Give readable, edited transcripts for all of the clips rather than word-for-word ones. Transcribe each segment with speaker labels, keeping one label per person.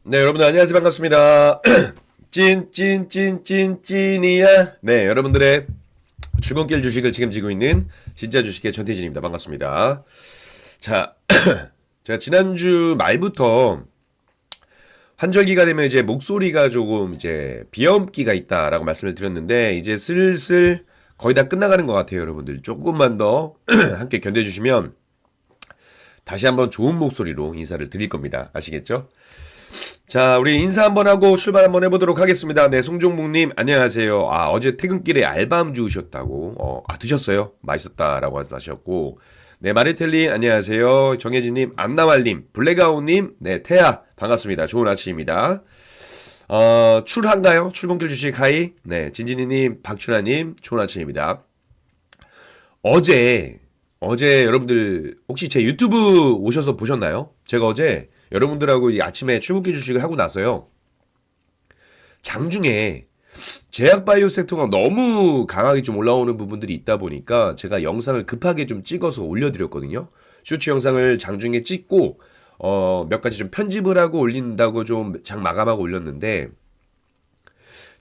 Speaker 1: 네, 여러분들 안녕하세요. 반갑습니다. 찐이야. 네, 여러분들의 출근길 주식을 책임지고 있는 진짜 주식의 전태진입니다. 반갑습니다. 자, 제가 지난주 말부터 환절기가 되면 이제 목소리가 조금 이제 비염기가 있다라고 말씀을 드렸는데 이제 슬슬 거의 다 끝나가는 것 같아요, 여러분들. 조금만 더 함께 견뎌주시면 다시 한번 좋은 목소리로 인사를 드릴 겁니다. 아시겠죠? 자, 우리 인사 한번 하고 출발 한번 해보도록 하겠습니다. 네, 송종묵님, 안녕하세요. 아, 어제 퇴근길에 알밤 주우셨다고. 드셨어요? 맛있었다라고 하셨고. 네, 마리텔리, 안녕하세요. 정혜진님, 안나말님, 블랙아웃님, 네, 태아, 반갑습니다. 좋은 아침입니다. 출한가요? 출근길 주식 하이. 네, 진진이님, 박춘하님, 좋은 아침입니다. 어제 여러분들 혹시 제 유튜브 오셔서 보셨나요? 제가 어제 여러분들하고 이 아침에 출근길 주식을 하고 나서요. 장중에 제약바이오 섹터가 너무 강하게 좀 올라오는 부분들이 있다 보니까 제가 영상을 급하게 좀 찍어서 올려드렸거든요. 쇼츠 영상을 장중에 찍고 몇 가지 좀 편집을 하고 올린다고 좀 장 마감하고 올렸는데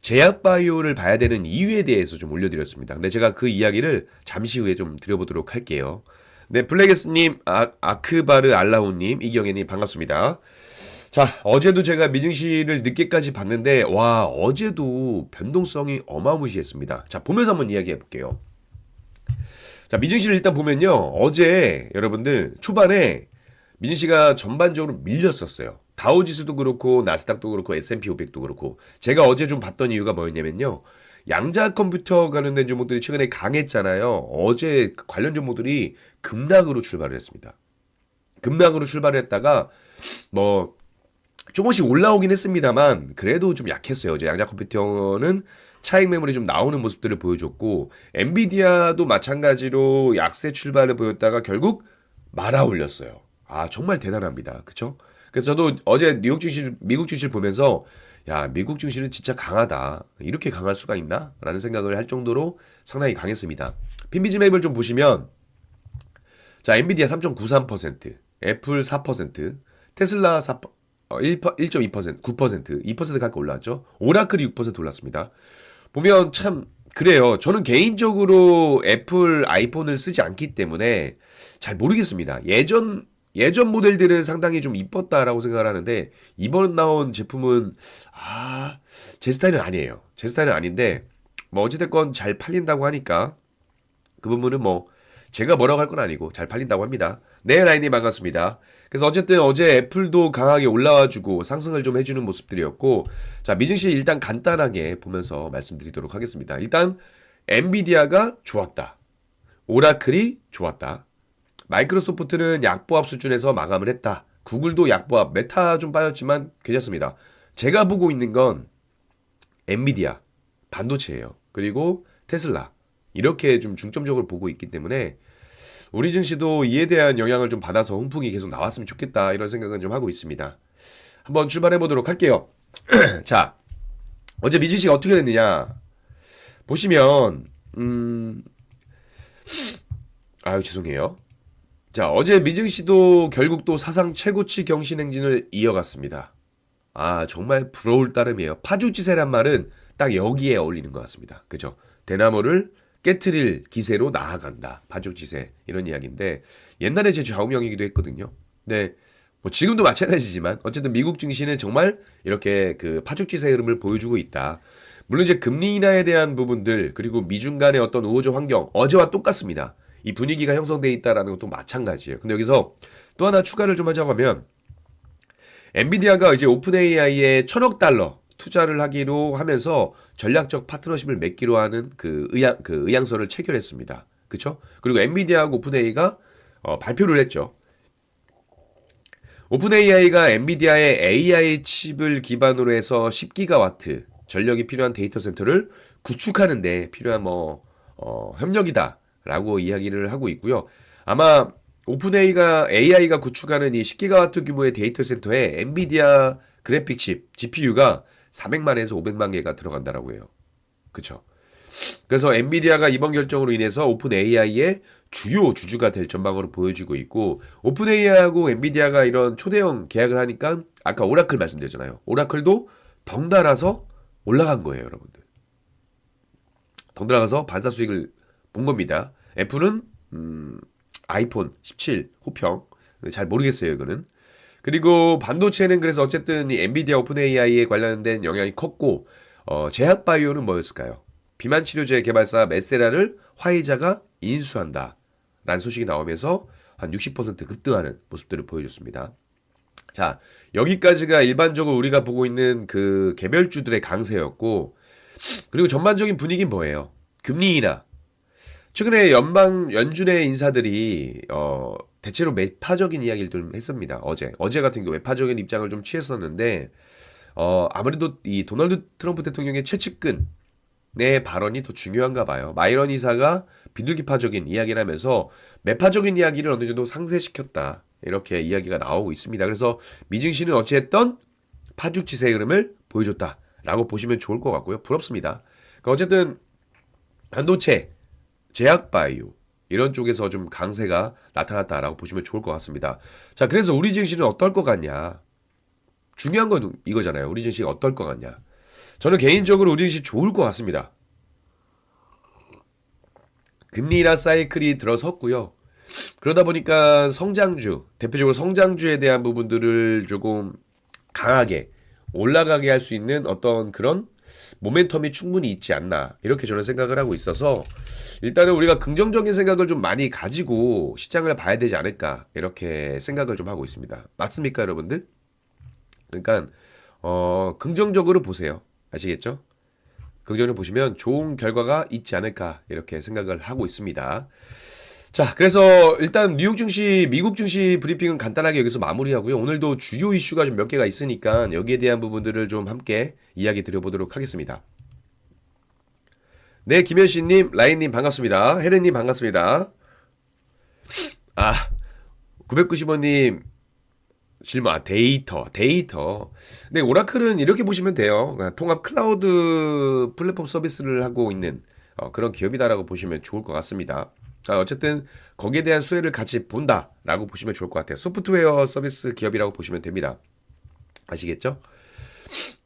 Speaker 1: 제약바이오를 봐야 되는 이유에 대해서 좀 올려드렸습니다. 근데 제가 그 이야기를 잠시 후에 좀 드려보도록 할게요. 네, 블랙에스님, 아크바르 알라우님, 이경애님 반갑습니다. 자, 어제도 제가 미증시를 늦게까지 봤는데 와, 어제도 변동성이 어마무시했습니다. 자, 보면서 한번 이야기해 볼게요. 자, 미증시를 일단 보면요. 어제 여러분들 초반에 미증시가 전반적으로 밀렸었어요. 다우지수도 그렇고 나스닥도 그렇고 S&P 500도 그렇고 제가 어제 좀 봤던 이유가 뭐였냐면요. 양자 컴퓨터 관련된 종목들이 최근에 강했잖아요. 어제 관련 종목들이 급락으로 출발을 했습니다. 급락으로 출발을 했다가 뭐 조금씩 올라오긴 했습니다만 그래도 좀 약했어요. 어제 양자 컴퓨터는 차익 매물이 좀 나오는 모습들을 보여줬고 엔비디아도 마찬가지로 약세 출발을 보였다가 결국 말아 올렸어요. 아, 정말 대단합니다. 그쵸? 그래서 저도 어제 미국 증시를 보면서 야, 미국 증시는 진짜 강하다. 이렇게 강할 수가 있나? 라는 생각을 할 정도로 상당히 강했습니다. 핀비지 맵을 좀 보시면 자, 엔비디아 3.93%, 애플 4%, 테슬라 1.2%, 9%, 2% 가까이 올랐죠. 오라클이 6% 올랐습니다. 보면 참 그래요. 저는 개인적으로 애플 아이폰을 쓰지 않기 때문에 잘 모르겠습니다. 예전 모델들은 상당히 좀 이뻤다라고 생각을 하는데 이번 나온 제품은 제 스타일은 아니에요. 제 스타일은 아닌데 뭐 어찌됐건 잘 팔린다고 하니까 그 부분은 뭐 제가 뭐라고 할 건 아니고 잘 팔린다고 합니다. 네, 라인님 반갑습니다. 그래서 어쨌든 어제 애플도 강하게 올라와주고 상승을 좀 해주는 모습들이었고 자, 미증시 일단 간단하게 보면서 말씀드리도록 하겠습니다. 일단 엔비디아가 좋았다. 오라클이 좋았다. 마이크로소프트는 약보합 수준에서 마감을 했다. 구글도 약보합, 메타 좀 빠졌지만 괜찮습니다. 제가 보고 있는 건 엔비디아, 반도체예요. 그리고 테슬라. 이렇게 좀 중점적으로 보고 있기 때문에 우리 증시도 이에 대한 영향을 좀 받아서 훈풍이 계속 나왔으면 좋겠다. 이런 생각은 좀 하고 있습니다. 한번 출발해 보도록 할게요. 자, 어제 미증시가 어떻게 됐느냐. 보시면 죄송해요. 자, 어제 미증시도 결국 또 사상 최고치 경신 행진을 이어갔습니다. 아, 정말 부러울 따름이에요. 파주지세란 말은 딱 여기에 어울리는 것 같습니다. 그죠? 대나무를 깨트릴 기세로 나아간다. 파주지세. 이런 이야기인데, 옛날에 제 좌우명이기도 했거든요. 근데, 뭐 지금도 마찬가지지만, 어쨌든 미국 증시는 정말 이렇게 그 파죽지세 흐름을 보여주고 있다. 물론 이제 금리 인하에 대한 부분들, 그리고 미중 간의 어떤 우호적 환경, 어제와 똑같습니다. 이 분위기가 형성돼 있다라는 것도 마찬가지예요. 근데 여기서 또 하나 추가를 좀 하자고 하면 엔비디아가 이제 오픈 AI에 1,000억 달러 투자를 하기로 하면서 전략적 파트너십을 맺기로 하는 그 의향서를 체결했습니다. 그렇죠? 그리고 엔비디아하고 오픈 AI가 발표를 했죠. 오픈 AI가 엔비디아의 AI 칩을 기반으로 해서 10기가와트 전력이 필요한 데이터 센터를 구축하는 데 필요한 협력이다라고 이야기를 하고 있고요. 아마 오픈AI가 구축하는 이 10기가와트 규모의 데이터 센터에 엔비디아 그래픽 칩 GPU가 400만에서 500만 개가 들어간다라고 해요. 그쵸? 그래서 엔비디아가 이번 결정으로 인해서 오픈 AI에 주요 주주가 될 전망으로 보여지고 있고 오픈 AI하고 엔비디아가 이런 초대형 계약을 하니까 아까 오라클 말씀드렸잖아요. 오라클도 덩달아서 올라간 거예요, 여러분들. 덩달아서 반사 수익을 본 겁니다. 애플은 아이폰 17 호평 잘 모르겠어요, 이거는. 그리고 반도체는 그래서 어쨌든 이 엔비디아 오픈 AI에 관련된 영향이 컸고 제약 바이오는 뭐였을까요? 비만 치료제 개발사 메세라를 화이자가 인수한다 라는 소식이 나오면서 한 60% 급등하는 모습들을 보여줬습니다. 자, 여기까지가 일반적으로 우리가 보고 있는 그 개별주들의 강세였고, 그리고 전반적인 분위기는 뭐예요? 금리 인하. 최근에 연준의 인사들이 대체로 매파적인 이야기를 좀 했습니다. 어제 같은 경우 매파적인 입장을 좀 취했었는데 아무래도 이 도널드 트럼프 대통령의 최측근의 발언이 더 중요한가 봐요. 마이런 이사가 비둘기파적인 이야기를 하면서 매파적인 이야기를 어느 정도 상쇄시켰다. 이렇게 이야기가 나오고 있습니다. 그래서 미증시는 어찌했던 파죽지세의 흐름을 보여줬다라고 보시면 좋을 것 같고요. 부럽습니다. 그러니까 어쨌든 반도체, 제약바이오 이런 쪽에서 좀 강세가 나타났다라고 보시면 좋을 것 같습니다. 자, 그래서 우리 증시는 어떨 것 같냐? 중요한 건 이거잖아요. 우리 증시가 어떨 것 같냐? 저는 개인적으로 우리 증시 좋을 것 같습니다. 금리 인하 사이클이 들어섰고요. 그러다 보니까 성장주, 대표적으로 성장주에 대한 부분들을 조금 강하게 올라가게 할 수 있는 어떤 그런 모멘텀이 충분히 있지 않나 이렇게 저는 생각을 하고 있어서 일단은 우리가 긍정적인 생각을 좀 많이 가지고 시장을 봐야 되지 않을까 이렇게 생각을 좀 하고 있습니다. 맞습니까, 여러분들? 그러니까 긍정적으로 보세요. 아시겠죠? 긍정적으로 보시면 좋은 결과가 있지 않을까 이렇게 생각을 하고 있습니다. 자, 그래서 일단 뉴욕 증시, 미국 증시 브리핑은 간단하게 여기서 마무리하고요. 오늘도 주요 이슈가 좀 몇 개가 있으니까 여기에 대한 부분들을 좀 함께 이야기 드려보도록 하겠습니다. 네, 김현신님, 라인님 반갑습니다. 혜련님 반갑습니다. 990원님 질문, 데이터. 네, 오라클은 이렇게 보시면 돼요. 통합 클라우드 플랫폼 서비스를 하고 있는 그런 기업이다라고 보시면 좋을 것 같습니다. 어쨌든 거기에 대한 수혜를 같이 본다라고 보시면 좋을 것 같아요. 소프트웨어 서비스 기업이라고 보시면 됩니다. 아시겠죠?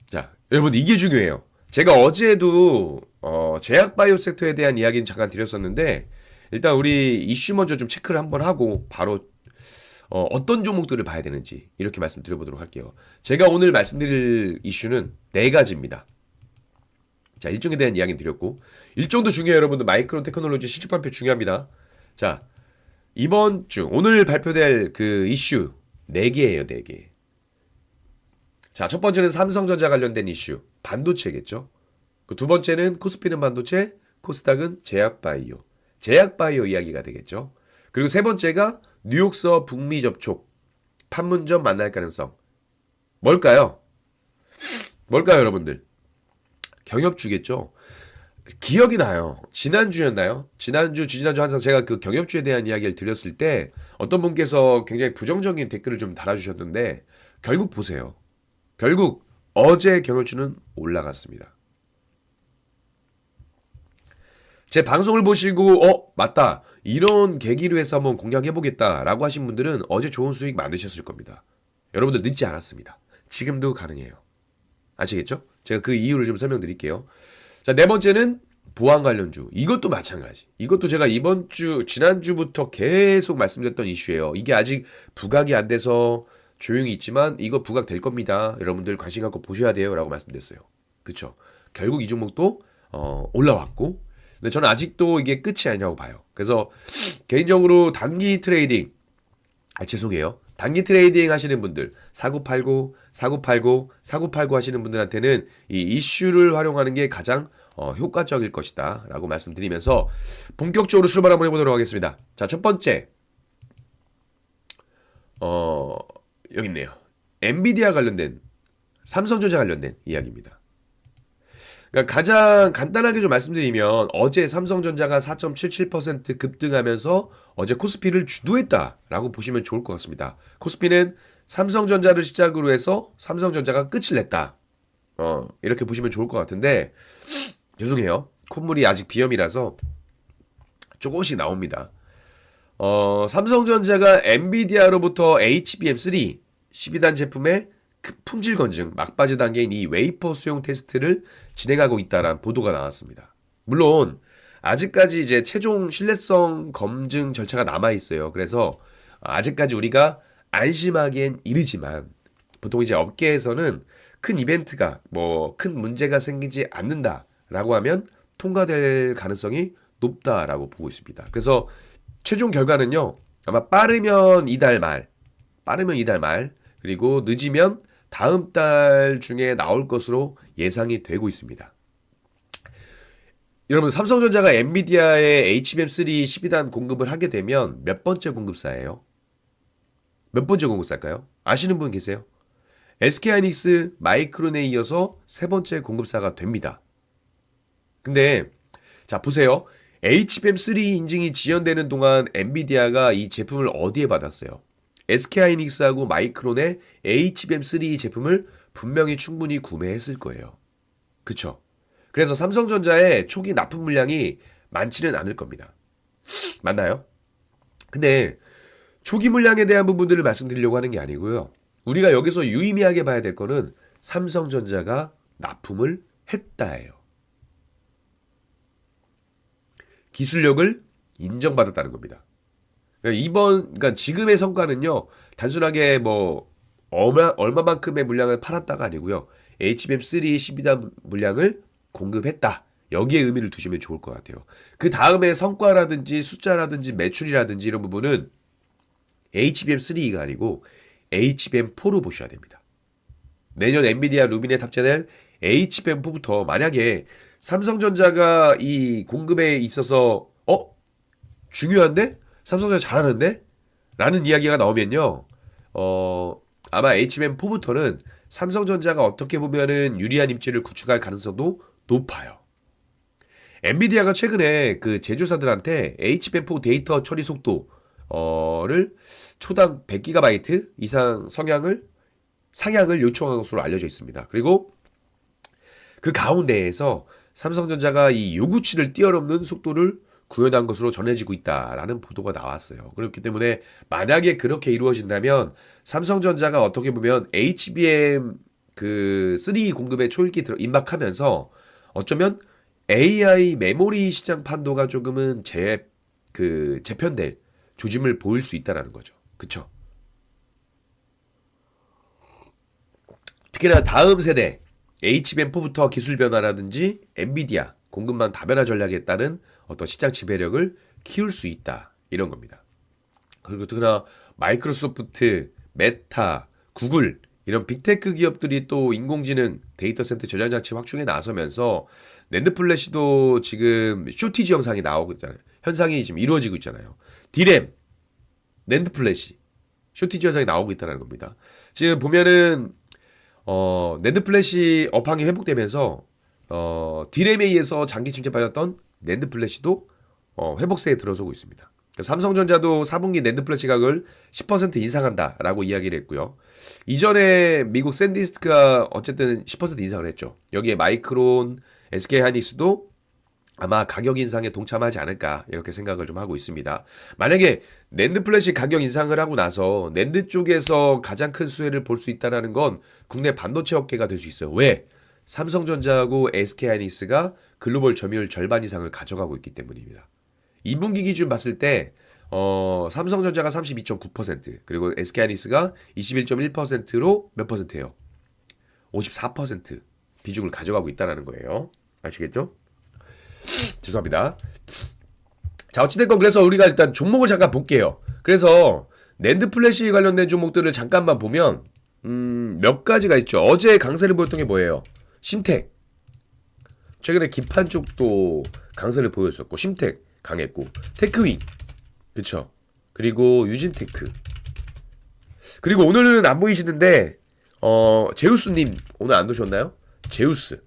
Speaker 1: 자, 여러분 이게 중요해요. 제가 어제도 제약 바이오 섹터에 대한 이야기는 잠깐 드렸었는데 일단 우리 이슈 먼저 좀 체크를 한번 하고 바로 어떤 종목들을 봐야 되는지 이렇게 말씀드려보도록 할게요. 제가 오늘 말씀드릴 이슈는 4가지입니다. 자, 일종에 대한 이야기는 드렸고 일종도 중요해요. 여러분들 마이크론 테크놀로지 실적 발표 중요합니다. 자, 이번 주 오늘 발표될 그 이슈 4개예요. 4개. 자, 첫 번째는 삼성전자 관련된 이슈 반도체겠죠. 그 두 번째는 코스피는 반도체, 코스닥은 제약바이오 이야기가 되겠죠. 그리고 세 번째가 뉴욕서 북미 접촉 판문점 만날 가능성. 뭘까요, 여러분들? 경협주겠죠. 기억이 나요. 지난주였나요? 지난주 항상 제가 그 경협주에 대한 이야기를 드렸을 때 어떤 분께서 굉장히 부정적인 댓글을 좀 달아주셨는데 결국 보세요. 결국 어제 경협주는 올라갔습니다. 제 방송을 보시고 맞다. 이런 계기로 해서 한번 공략해보겠다라고 하신 분들은 어제 좋은 수익 만드셨을 겁니다. 여러분들 늦지 않았습니다. 지금도 가능해요. 아시겠죠? 제가 그 이유를 좀 설명드릴게요. 자, 네 번째는 보안 관련주. 이것도 마찬가지. 이것도 제가 지난주부터 계속 말씀드렸던 이슈예요. 이게 아직 부각이 안 돼서 조용히 있지만 이거 부각될 겁니다. 여러분들 관심 갖고 보셔야 돼요. 라고 말씀드렸어요. 그쵸? 결국 이 종목도 올라왔고 근데 저는 아직도 이게 끝이 아니라고 봐요. 그래서 개인적으로 단기 트레이딩 죄송해요. 단기 트레이딩 하시는 분들, 사고팔고 하시는 분들한테는 이 이슈를 활용하는 게 가장 효과적일 것이다 라고 말씀드리면서 본격적으로 출발 한번 해보도록 하겠습니다. 자, 첫 번째 여기 있네요. 엔비디아 관련된 삼성전자 관련된 이야기입니다. 그러니까 가장 간단하게 좀 말씀드리면 어제 삼성전자가 4.77% 급등하면서 어제 코스피를 주도했다라고 보시면 좋을 것 같습니다. 코스피는 삼성전자를 시작으로 해서 삼성전자가 끝을 냈다. 이렇게 보시면 좋을 것 같은데 죄송해요. 콧물이 아직 비염이라서 조금씩 나옵니다. 삼성전자가 엔비디아로부터 HBM3 12단 제품의 품질 검증 막바지 단계인 이 웨이퍼 수용 테스트를 진행하고 있다라는 보도가 나왔습니다. 물론 아직까지 이제 최종 신뢰성 검증 절차가 남아 있어요. 그래서 아직까지 우리가 안심하기엔 이르지만 보통 이제 업계에서는 큰 이벤트가 뭐 큰 문제가 생기지 않는다라고 하면 통과될 가능성이 높다라고 보고 있습니다. 그래서 최종 결과는요. 아마 빠르면 이달 말, 그리고 늦으면 다음 달 중에 나올 것으로 예상이 되고 있습니다. 여러분, 삼성전자가 엔비디아의 HBM3 12단 공급을 하게 되면 몇 번째 공급사예요? 몇 번째 공급사일까요? 아시는 분 계세요? SK하이닉스, 마이크론에 이어서 세 번째 공급사가 됩니다. 근데 자 보세요. HBM3 인증이 지연되는 동안 엔비디아가 이 제품을 어디에 받았어요? SK하이닉스하고 마이크론의 HBM3 제품을 분명히 충분히 구매했을 거예요. 그쵸? 그래서 삼성전자의 초기 납품 물량이 많지는 않을 겁니다. 맞나요? 근데 초기 물량에 대한 부분들을 말씀드리려고 하는 게 아니고요. 우리가 여기서 유의미하게 봐야 될 거는 삼성전자가 납품을 했다예요. 기술력을 인정받았다는 겁니다. 그러니까 지금의 성과는요, 단순하게 뭐 얼마만큼의 물량을 팔았다가 아니고요, HBM3 12단 물량을 공급했다. 여기에 의미를 두시면 좋을 것 같아요. 그 다음에 성과라든지 숫자라든지 매출이라든지 이런 부분은 HBM3가 아니고 HBM4로 보셔야 됩니다. 내년 엔비디아 루빈에 탑재될 HBM4부터 만약에 삼성전자가 이 공급에 있어서 중요한데? 삼성전자 잘하는데? 라는 이야기가 나오면요. 아마 HBM4부터는 삼성전자가 어떻게 보면은 유리한 입지를 구축할 가능성도 높아요. 엔비디아가 최근에 그 제조사들한테 HBM4 데이터 처리 속도를 초당 100GB 이상 상향을 요청한 것으로 알려져 있습니다. 그리고 그 가운데에서 삼성전자가 이 요구치를 뛰어넘는 속도를 구현한 것으로 전해지고 있다라는 보도가 나왔어요. 그렇기 때문에 만약에 그렇게 이루어진다면 삼성전자가 어떻게 보면 HBM 그 3 공급에 초읽기 임박하면서 어쩌면 AI 메모리 시장 판도가 조금은 재편될 조짐을 보일 수 있다라는 거죠. 그쵸? 특히나 다음 세대 HBM4부터 기술 변화라든지 엔비디아 공급망 다변화 전략에 따른 어떤 시장 지배력을 키울 수 있다. 이런 겁니다. 그리고 특히나 마이크로소프트, 메타, 구글 이런 빅테크 기업들이 또 인공지능 데이터 센터 저장 장치 확충에 나서면서 낸드 플래시도 지금 쇼티지 현상이 나오고 있잖아요. 현상이 지금 이루어지고 있잖아요. 디램, 낸드 플래시, 쇼티지 현상이 나오고 있다는 겁니다. 지금 보면은 낸드 플래시 업황이 회복되면서 디램에 의해서 장기 침체 빠졌던 낸드 플래시도 회복세에 들어서고 있습니다. 삼성전자도 4분기 낸드 플래시 가격을 10% 인상한다라고 이야기를 했고요. 이전에 미국 샌디스크가 어쨌든 10% 인상을 했죠. 여기에 마이크론, SK하이닉스도 아마 가격 인상에 동참하지 않을까 이렇게 생각을 좀 하고 있습니다. 만약에 낸드 플래시 가격 인상을 하고 나서 낸드 쪽에서 가장 큰 수혜를 볼 수 있다는 건 국내 반도체 업계가 될 수 있어요. 왜? 삼성전자하고 SK하이닉스가 글로벌 점유율 절반 이상을 가져가고 있기 때문입니다. 2분기 기준 봤을 때 삼성전자가 32.9% 그리고 SK하이닉스가 21.1%로 몇 퍼센트예요? 54% 비중을 가져가고 있다는 거예요. 아시겠죠? 죄송합니다. 자, 어찌됐건 그래서 우리가 일단 종목을 잠깐 볼게요. 그래서 낸드 플래시 관련된 종목들을 잠깐만 보면 몇 가지가 있죠. 어제 강세를 보였던 게 뭐예요? 심텍. 최근에 기판 쪽도 강세를 보였었고 심텍 강했고 테크윈 그쵸. 그리고 유진테크. 그리고 오늘은 안 보이시는데 제우스님 오늘 안 오셨나요? 제우스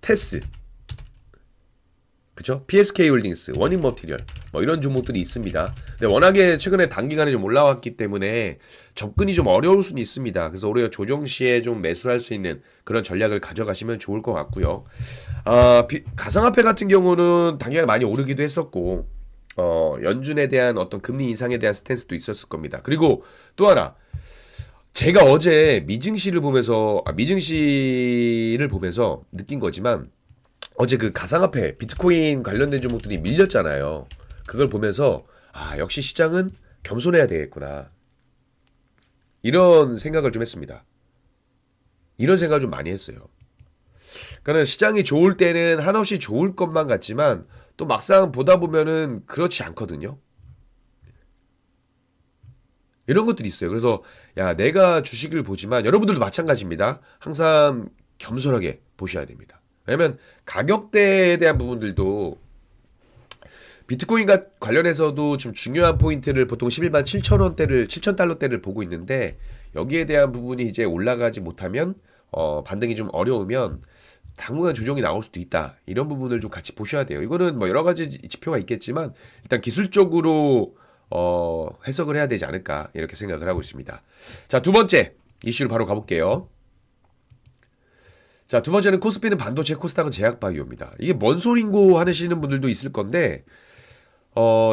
Speaker 1: 테스 그쵸? PSK홀딩스, 원인머티리얼 뭐 이런 종목들이 있습니다. 근데 워낙에 최근에 단기간에 좀 올라왔기 때문에 접근이 좀 어려울 수는 있습니다. 그래서 오히려 조정 시에 좀 매수할 수 있는 그런 전략을 가져가시면 좋을 것 같고요. 가상화폐 같은 경우는 단기간에 많이 오르기도 했었고 연준에 대한 어떤 금리 인상에 대한 스탠스도 있었을 겁니다. 그리고 또 하나, 제가 어제 미증시를 보면서 느낀 거지만, 어제 그 가상화폐 비트코인 관련된 종목들이 밀렸잖아요. 그걸 보면서 역시 시장은 겸손해야 되겠구나, 이런 생각을 좀 했습니다. 이런 생각을 좀 많이 했어요. 그러니까 시장이 좋을 때는 한없이 좋을 것만 같지만 또 막상 보다 보면은 그렇지 않거든요. 이런 것들이 있어요. 그래서 내가 주식을 보지만 여러분들도 마찬가지입니다. 항상 겸손하게 보셔야 됩니다. 왜냐면 가격대에 대한 부분들도 비트코인과 관련해서도 좀 중요한 포인트를 보통 11만 7천 원대를 7천 달러대를 보고 있는데, 여기에 대한 부분이 이제 올라가지 못하면 반등이 좀 어려우면 당분간 조정이 나올 수도 있다. 이런 부분을 좀 같이 보셔야 돼요. 이거는 뭐 여러 가지 지표가 있겠지만 일단 기술적으로 해석을 해야 되지 않을까, 이렇게 생각을 하고 있습니다. 자, 두 번째 이슈로 바로 가볼게요. 자, 두 번째는 코스피는 반도체, 코스닥은 제약바이오입니다. 이게 뭔 소린고 하시는 분들도 있을 건데,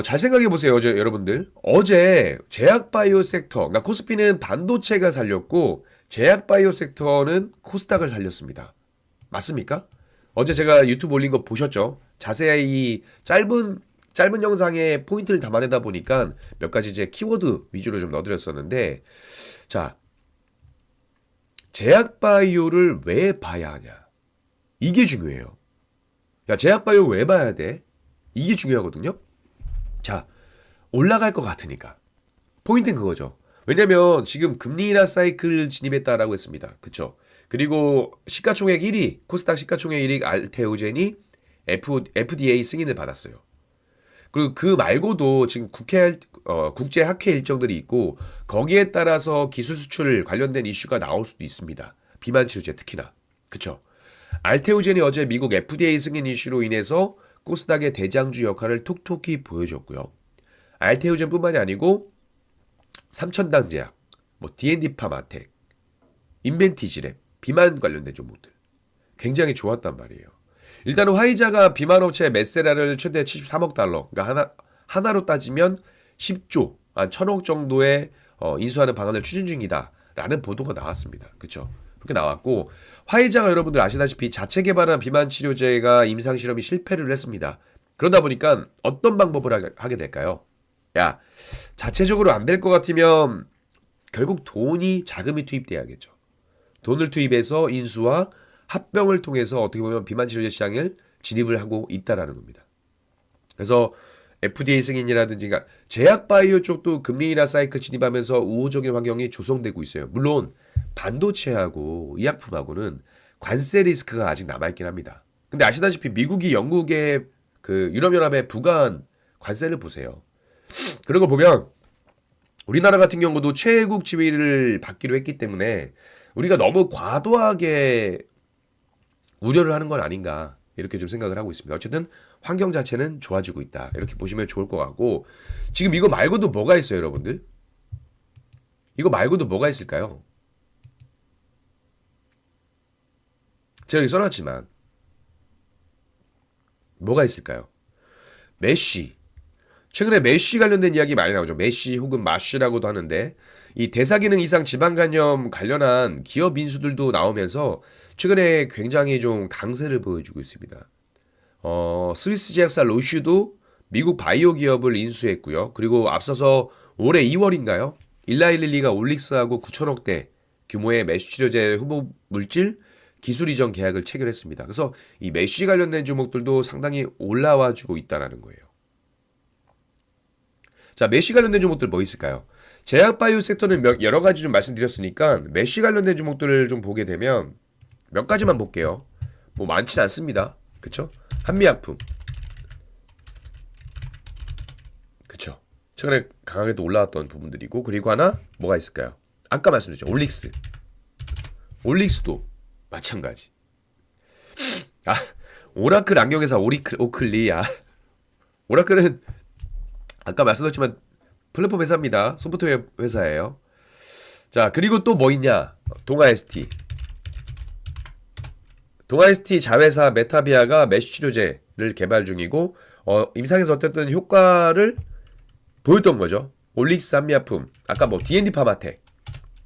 Speaker 1: 잘 생각해 보세요, 여러분들. 어제 제약바이오 섹터, 그러니까 코스피는 반도체가 살렸고 제약바이오 섹터는 코스닥을 살렸습니다. 맞습니까? 어제 제가 유튜브 올린 거 보셨죠? 자세히 짧은 영상에 포인트를 담아내다 보니까 몇 가지 이제 키워드 위주로 좀 넣어드렸었는데, 자, 제약바이오를 왜 봐야 하냐? 이게 중요해요. 제약바이오 왜 봐야 돼? 이게 중요하거든요. 자, 올라갈 것 같으니까. 포인트는 그거죠. 왜냐면 지금 금리 인하 사이클 진입했다라고 했습니다. 그쵸? 그리고 시가총액 1위, 코스닥 시가총액 1위 알테오젠이 FDA 승인을 받았어요. 그리고 그 말고도 지금 국제 학회 일정들이 있고, 거기에 따라서 기술 수출 관련된 이슈가 나올 수도 있습니다. 비만 치료제 특히나. 그쵸? 알테오젠이 어제 미국 FDA 승인 이슈로 인해서 코스닥의 대장주 역할을 톡톡히 보여줬고요. 알테오젠뿐만이 아니고 삼천당 제약, D&D 파마텍, 인벤티지랩, 비만 관련된 종목들 굉장히 좋았단 말이에요. 일단은 화이자가 비만 업체 메세라를 최대 73억 달러, 그러니까 하나로 따지면 10조, 한 1,000억 정도의 인수하는 방안을 추진 중이다라는 보도가 나왔습니다. 그렇죠? 그렇게 나왔고, 화이자가 여러분들 아시다시피 자체 개발한 비만 치료제가 임상 실험이 실패를 했습니다. 그러다 보니까 어떤 방법을 하게 될까요? 자체적으로 안 될 것 같으면 결국 자금이 투입돼야겠죠. 돈을 투입해서 인수와 합병을 통해서 어떻게 보면 비만 치료제 시장을 진입을 하고 있다라는 겁니다. 그래서 FDA 승인이라든지, 그러니까 제약바이오 쪽도 금리 인하 사이클 진입하면서 우호적인 환경이 조성되고 있어요. 물론 반도체하고 의약품하고는 관세 리스크가 아직 남아있긴 합니다. 근데 아시다시피 미국이 영국의 그 유럽연합의 부과한 관세를 보세요. 그런 거 보면 우리나라 같은 경우도 최애국 지위를 받기로 했기 때문에 우리가 너무 과도하게 우려를 하는 건 아닌가, 이렇게 좀 생각을 하고 있습니다. 어쨌든 환경 자체는 좋아지고 있다, 이렇게 보시면 좋을 것 같고, 지금 이거 말고도 뭐가 있어요, 여러분들? 이거 말고도 뭐가 있을까요? 제가 여기 써놨지만 뭐가 있을까요? 메쉬. 최근에 메쉬 관련된 이야기 많이 나오죠. 메쉬 혹은 마쉬라고도 하는데, 이 대사기능 이상 지방간염 관련한 기업 인수들도 나오면서 최근에 굉장히 좀 강세를 보여주고 있습니다. 스위스 제약사 로슈도 미국 바이오 기업을 인수했고요. 그리고 앞서서 올해 2월인가요? 일라일릴리가 올릭스하고 9천억대 규모의 메쉬 치료제 후보 물질 기술 이전 계약을 체결했습니다. 그래서 이 메쉬 관련된 종목들도 상당히 올라와 주고 있다는 거예요. 자, 메쉬 관련된 종목들 뭐 있을까요? 제약바이오 섹터는 여러 가지 좀 말씀드렸으니까 메쉬 관련된 종목들을 좀 보게 되면 몇 가지만 볼게요. 뭐 많지는 않습니다. 그쵸? 한미약품. 그쵸? 최근에 강하게 또 올라왔던 부분들이고, 그리고 하나 뭐가 있을까요? 아까 말씀드렸죠. 올릭스. 올릭스도 마찬가지. 오라클 안경회사 오클리. 오라클은 아까 말씀드렸지만 플랫폼 회사입니다. 소프트웨어 회사예요. 자, 그리고 또 뭐 있냐? 동아ST. 동아ST 자회사 메타비아가 메쉬 치료제를 개발 중이고, 임상에서 어쨌든 효과를 보였던 거죠. 올릭스 한미약품, 아까 뭐 D&D 파마텍,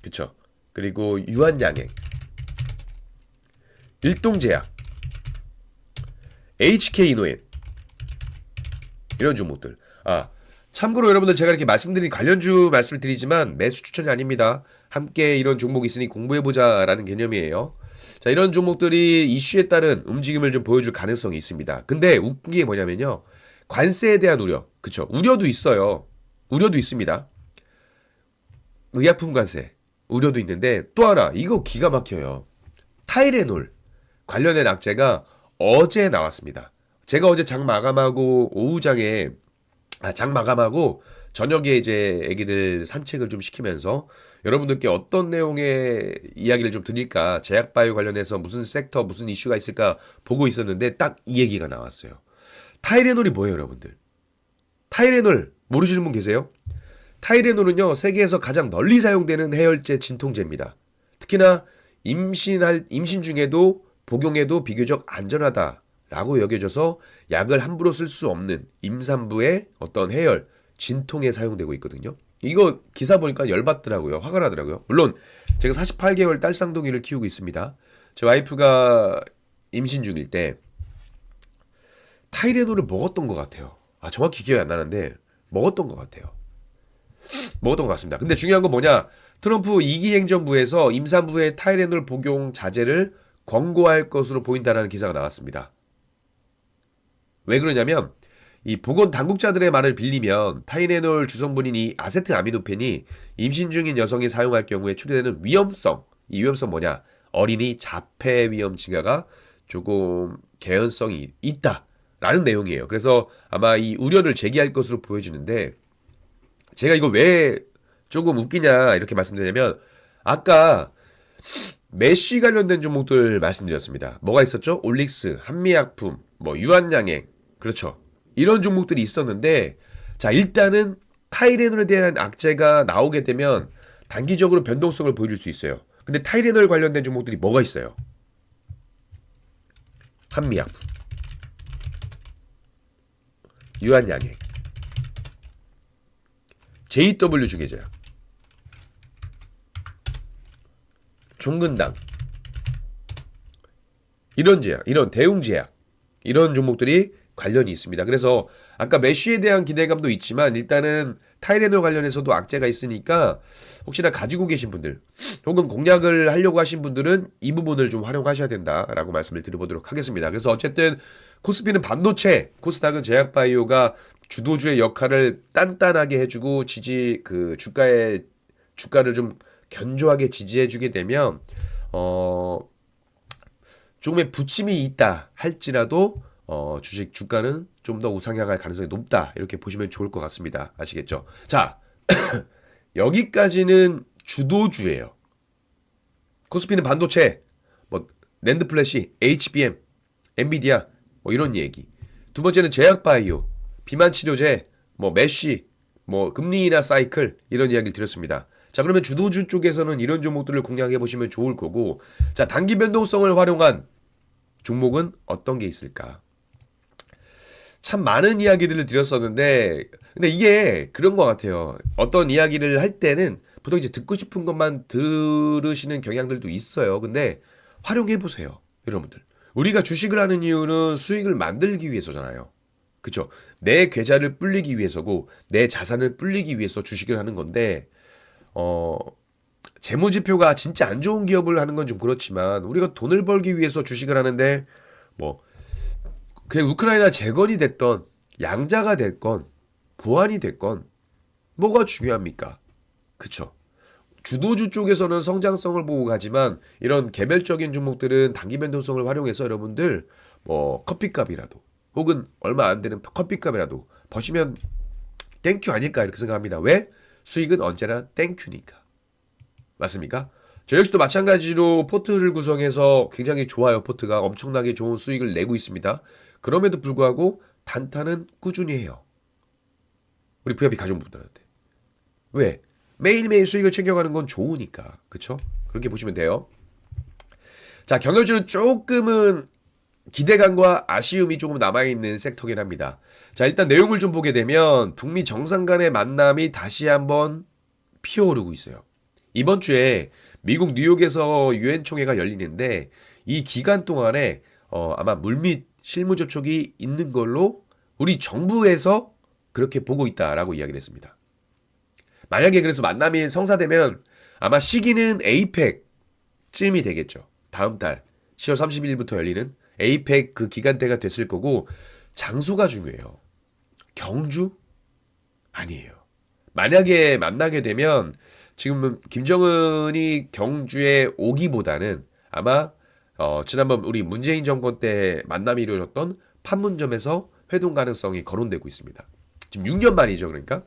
Speaker 1: 그쵸? 그리고 유한양행, 일동제약, HK이노엔 이런 종목들. 참고로 여러분들 제가 이렇게 말씀드린 관련주 말씀을 드리지만 매수 추천이 아닙니다. 함께 이런 종목이 있으니 공부해보자라는 개념이에요. 자, 이런 종목들이 이슈에 따른 움직임을 좀 보여줄 가능성이 있습니다. 근데 웃긴 게 뭐냐면요. 관세에 대한 우려. 그쵸? 우려도 있어요. 우려도 있습니다. 의약품 관세. 우려도 있는데 또 하나 이거 기가 막혀요. 타이레놀 관련된 악재가 어제 나왔습니다. 제가 어제 장 마감하고 오후장에 장 마감하고 저녁에 이제 애기들 산책을 좀 시키면서 여러분들께 어떤 내용의 이야기를 좀 드릴까, 제약바이오 관련해서 무슨 섹터 무슨 이슈가 있을까 보고 있었는데 딱 이 얘기가 나왔어요. 타이레놀이 뭐예요, 여러분들? 타이레놀 모르시는 분 계세요? 타이레놀은요, 세계에서 가장 널리 사용되는 해열제 진통제입니다. 특히나 임신 중에도 복용해도 비교적 안전하다라고 여겨져서 약을 함부로 쓸 수 없는 임산부의 어떤 해열 진통에 사용되고 있거든요. 이거 기사 보니까 열받더라고요. 화가 나더라고요. 물론 제가 48개월 딸 쌍둥이를 키우고 있습니다. 제 와이프가 임신 중일 때 타이레놀을 먹었던 것 같아요. 정확히 기억이 안 나는데 먹었던 것 같아요. 먹었던 것 같습니다. 근데 중요한 건 뭐냐? 트럼프 2기 행정부에서 임산부의 타이레놀 복용 자제를 권고할 것으로 보인다라는 기사가 나왔습니다. 왜 그러냐면 이 보건 당국자들의 말을 빌리면 타이레놀 주성분인 이 아세트아미노펜이 임신 중인 여성이 사용할 경우에 초래되는 위험성, 이 위험성 뭐냐? 어린이 자폐 위험 증가가 조금 개연성이 있다라는 내용이에요. 그래서 아마 이 우려를 제기할 것으로 보여지는데 제가 이거 왜 조금 웃기냐 이렇게 말씀드리냐면 아까 메쉬 관련된 종목들 말씀드렸습니다. 뭐가 있었죠? 올릭스, 한미약품, 뭐 유한양행, 그렇죠. 이런 종목들이 있었는데 자, 일단은 타이레놀에 대한 악재가 나오게 되면 단기적으로 변동성을 보여줄 수 있어요. 근데 타이레놀 관련된 종목들이 뭐가 있어요? 한미약품, 유한양행, JW 중개제약, 종근당, 이런 제약, 이런 대웅제약, 이런 종목들이 관련이 있습니다. 그래서 아까 메쉬에 대한 기대감도 있지만 일단은 타이레놀 관련해서도 악재가 있으니까 혹시나 가지고 계신 분들 혹은 공략을 하려고 하신 분들은 이 부분을 좀 활용하셔야 된다라고 말씀을 드려보도록 하겠습니다. 그래서 어쨌든 코스피는 반도체, 코스닥은 제약바이오가 주도주의 역할을 단단하게 해주고 주가를 좀 견조하게 지지해주게 되면 조금의 부침이 있다 할지라도 주식 주가는 좀 더 우상향할 가능성이 높다 이렇게 보시면 좋을 것 같습니다. 아시겠죠? 자, 여기까지는 주도주예요. 코스피는 반도체, 뭐 낸드 플래시, HBM, 엔비디아 뭐 이런 얘기. 두 번째는 제약바이오, 비만 치료제, 뭐 메쉬, 뭐 금리 인하 사이클 이런 이야기를 드렸습니다. 자, 그러면 주도주 쪽에서는 이런 종목들을 공략해 보시면 좋을 거고, 자, 단기 변동성을 활용한 종목은 어떤 게 있을까? 참 많은 이야기들을 드렸었는데, 근데 이게 그런 것 같아요. 어떤 이야기를 할 때는 보통 이제 듣고 싶은 것만 들으시는 경향들도 있어요. 근데 활용해 보세요, 여러분들. 우리가 주식을 하는 이유는 수익을 만들기 위해서잖아요. 그쵸? 내 계좌를 불리기 위해서고, 내 자산을 불리기 위해서 주식을 하는 건데, 재무지표가 진짜 안 좋은 기업을 하는 건 좀 그렇지만 우리가 돈을 벌기 위해서 주식을 하는데 뭐 그게 우크라이나 재건이 됐건 양자가 됐건 보안이 됐건 뭐가 중요합니까? 그쵸? 주도주 쪽에서는 성장성을 보고 가지만 이런 개별적인 종목들은 단기 변동성을 활용해서 여러분들 뭐 커피값이라도 혹은 얼마 안 되는 커피값이라도 버시면 땡큐 아닐까 이렇게 생각합니다. 왜? 수익은 언제나 땡큐니까. 맞습니까? 저 역시도 마찬가지로 포트를 구성해서 굉장히 좋아요. 포트가 엄청나게 좋은 수익을 내고 있습니다. 그럼에도 불구하고 단타는 꾸준히 해요. 우리 VIP 가족분들한테. 왜? 매일매일 수익을 챙겨가는 건 좋으니까. 그쵸? 그렇게 보시면 돼요. 자, 경영주는 조금은 기대감과 아쉬움이 조금 남아있는 섹터긴 합니다. 자, 일단 내용을 좀 보게 되면 북미 정상 간의 만남이 다시 한번 피어오르고 있어요. 이번 주에 미국 뉴욕에서 유엔 총회가 열리는데 이 기간 동안에 아마 물밑 실무 접촉이 있는 걸로 우리 정부에서 그렇게 보고 있다라고 이야기를 했습니다. 만약에 그래서 만남이 성사되면 아마 시기는 에이펙쯤이 되겠죠. 다음 달 10월 30일부터 열리는 에이펙 그 기간대가 됐을 거고 장소가 중요해요. 경주? 아니에요. 만약에 만나게 되면 지금 김정은이 경주에 오기보다는 아마 지난번 우리 문재인 정권 때 만남이 이루어졌던 판문점에서 회동 가능성이 거론되고 있습니다. 지금 6년 만이죠. 그러니까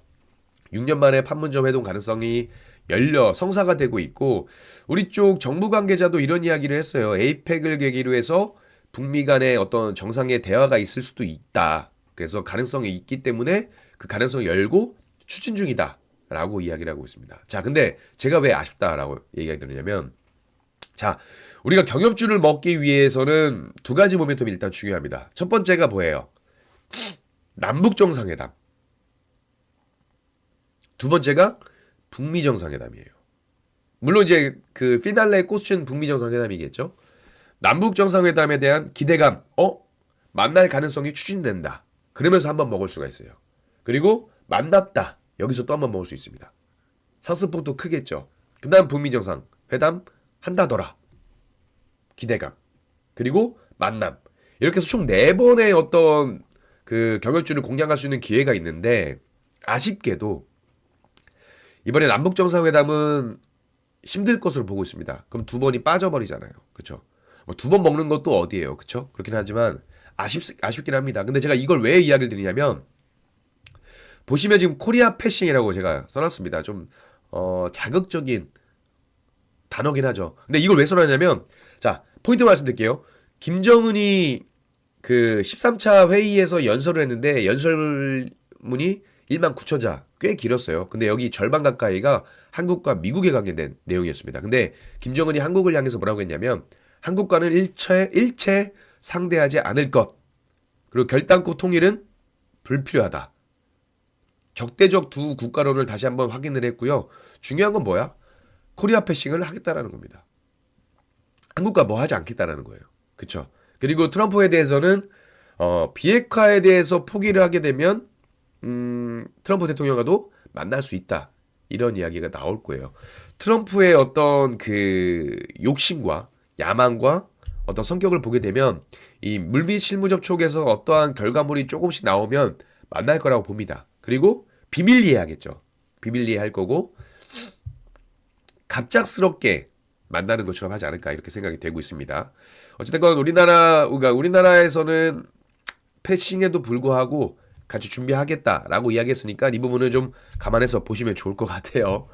Speaker 1: 6년 만에 판문점 회동 가능성이 열려 성사가 되고 있고 우리 쪽 정부 관계자도 이런 이야기를 했어요. 에이펙을 계기로 해서 북미 간의 어떤 정상의 대화가 있을 수도 있다. 그래서 가능성이 있기 때문에 그 가능성을 열고 추진 중이다. 라고 이야기를 하고 있습니다. 자, 근데 제가 왜 아쉽다라고 얘기가 드느냐면 자, 우리가 경협주를 먹기 위해서는 두 가지 모멘텀이 일단 중요합니다. 첫 번째가 뭐예요? 남북 정상회담. 두 번째가 북미 정상회담이에요. 물론 이제 그 피날레 꽃은 북미 정상회담이겠죠. 남북 정상회담에 대한 기대감, 만날 가능성이 추진된다. 그러면서 한번 먹을 수가 있어요. 그리고 만났다. 여기서 또 한번 먹을 수 있습니다. 상승폭도 크겠죠. 그 다음 북미 정상회담 한다더라. 기대감. 그리고 만남. 이렇게 해서 총 4번의 어떤 그 경협주를 공략할 수 있는 기회가 있는데 아쉽게도 이번에 남북 정상회담은 힘들 것으로 보고 있습니다. 그럼 2번이 빠져버리잖아요. 그렇죠? 뭐 2번 먹는 것도 어디예요. 그렇죠? 그렇긴 하지만 아쉽긴 합니다. 근데 제가 이걸 왜 이야기를 드리냐면 보시면 지금 코리아 패싱이라고 제가 써놨습니다. 좀 자극적인 단어긴 하죠. 근데 이걸 왜 써놨냐면 자 포인트 말씀드릴게요. 김정은이 그 13차 회의에서 연설을 했는데 연설문이 1만 9천 자 꽤 길었어요. 근데 여기 절반 가까이가 한국과 미국에 관계된 내용이었습니다. 근데 김정은이 한국을 향해서 뭐라고 했냐면 한국과는 일체 상대하지 않을 것 그리고 결단코 통일은 불필요하다. 적대적 두 국가론을 다시 한번 확인을 했고요. 중요한 건 뭐야? 코리아 패싱을 하겠다라는 겁니다. 한국과 뭐 하지 않겠다라는 거예요. 그쵸? 그리고 트럼프에 대해서는 비핵화에 대해서 포기를 하게 되면 트럼프 대통령과도 만날 수 있다. 이런 이야기가 나올 거예요. 트럼프의 어떤 그 욕심과 야망과 어떤 성격을 보게 되면 이 물밑 실무 접촉에서 어떠한 결과물이 조금씩 나오면 만날 거라고 봅니다. 그리고 비밀리에 하겠죠. 비밀리에 할 거고 갑작스럽게 만나는 것처럼 하지 않을까 이렇게 생각이 되고 있습니다. 어쨌든 우리나라에서는 패싱에도 불구하고 같이 준비하겠다라고 이야기했으니까 이 부분을 좀 감안해서 보시면 좋을 것 같아요.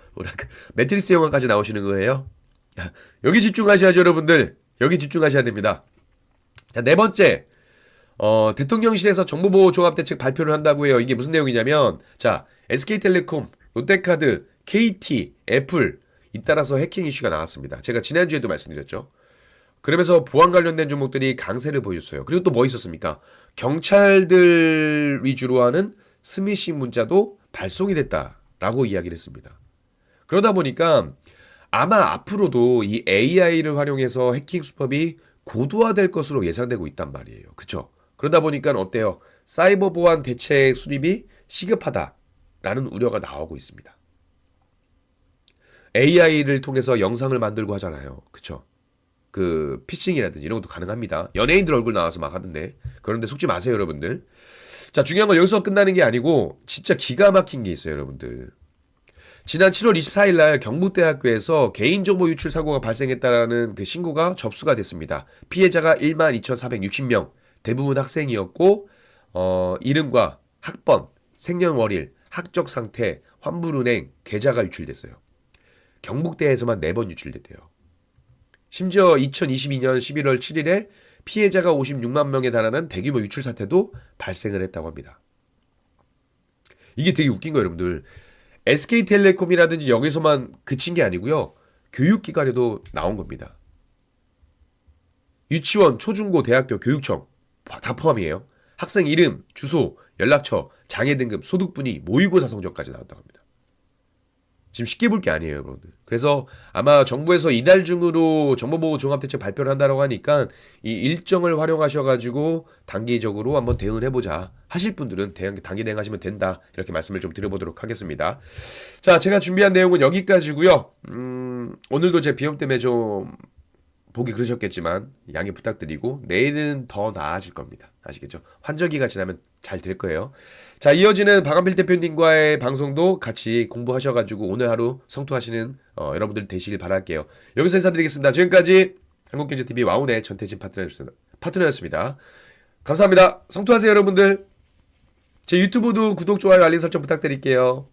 Speaker 1: 매트리스 영화까지 나오시는 거예요. 여기 집중하셔야죠, 여러분들. 여기 집중하셔야 됩니다. 자, 네 번째. 대통령실에서 정보보호 종합대책 발표를 한다고 해요. 이게 무슨 내용이냐면 자, SK텔레콤, 롯데카드, KT, 애플 잇따라서 해킹 이슈가 나왔습니다. 제가 지난주에도 말씀드렸죠. 그러면서 보안 관련된 종목들이 강세를 보였어요. 그리고 또 뭐 있었습니까? 경찰들 위주로 하는 스미싱 문자도 발송이 됐다라고 이야기를 했습니다. 그러다 보니까 아마 앞으로도 이 AI를 활용해서 해킹 수법이 고도화될 것으로 예상되고 있단 말이에요. 그쵸? 그러다 보니까 어때요? 사이버 보안 대책 수립이 시급하다라는 우려가 나오고 있습니다. AI를 통해서 영상을 만들고 하잖아요. 그쵸? 그 피싱이라든지 이런 것도 가능합니다. 연예인들 얼굴 나와서 막 하던데. 그런데 속지 마세요, 여러분들. 자, 중요한 건 여기서 끝나는 게 아니고 진짜 기가 막힌 게 있어요, 여러분들. 지난 7월 24일 날 경북대학교에서 개인정보 유출 사고가 발생했다는 그 신고가 접수가 됐습니다. 피해자가 12,460명, 대부분 학생이었고 이름과 학번, 생년월일, 학적 상태, 환불은행, 계좌가 유출됐어요. 경북대에서만 4번 유출됐대요. 심지어 2022년 11월 7일에 피해자가 56만 명에 달하는 대규모 유출 사태도 발생을 했다고 합니다. 이게 되게 웃긴 거예요, 여러분들. SK텔레콤이라든지 여기서만 그친 게 아니고요. 교육기관에도 나온 겁니다. 유치원, 초중고, 대학교, 교육청 다 포함이에요. 학생 이름, 주소, 연락처, 장애 등급, 소득분위, 모의고사 성적까지 나온다고 합니다. 지금 쉽게 볼 게 아니에요, 여러분들. 그래서 아마 정부에서 이달 중으로 정보보호 종합대책 발표를 한다고 하니까 이 일정을 활용하셔가지고 단기적으로 한번 대응을 해보자 하실 분들은 단기 대응하시면 된다. 이렇게 말씀을 좀 드려보도록 하겠습니다. 자, 제가 준비한 내용은 여기까지고요. 오늘도 제 비염 때문에 좀 보기 그러셨겠지만 양해 부탁드리고 내일은 더 나아질 겁니다. 아시겠죠? 환절기가 지나면 잘 될 거예요. 자, 이어지는 박한필 대표님과의 방송도 같이 공부하셔가지고 오늘 하루 성투하시는 여러분들 되시길 바랄게요. 여기서 인사드리겠습니다. 지금까지 한국경제TV 와운의 전태진 파트너였습니다. 감사합니다. 성투하세요, 여러분들. 제 유튜브도 구독, 좋아요, 알림 설정 부탁드릴게요.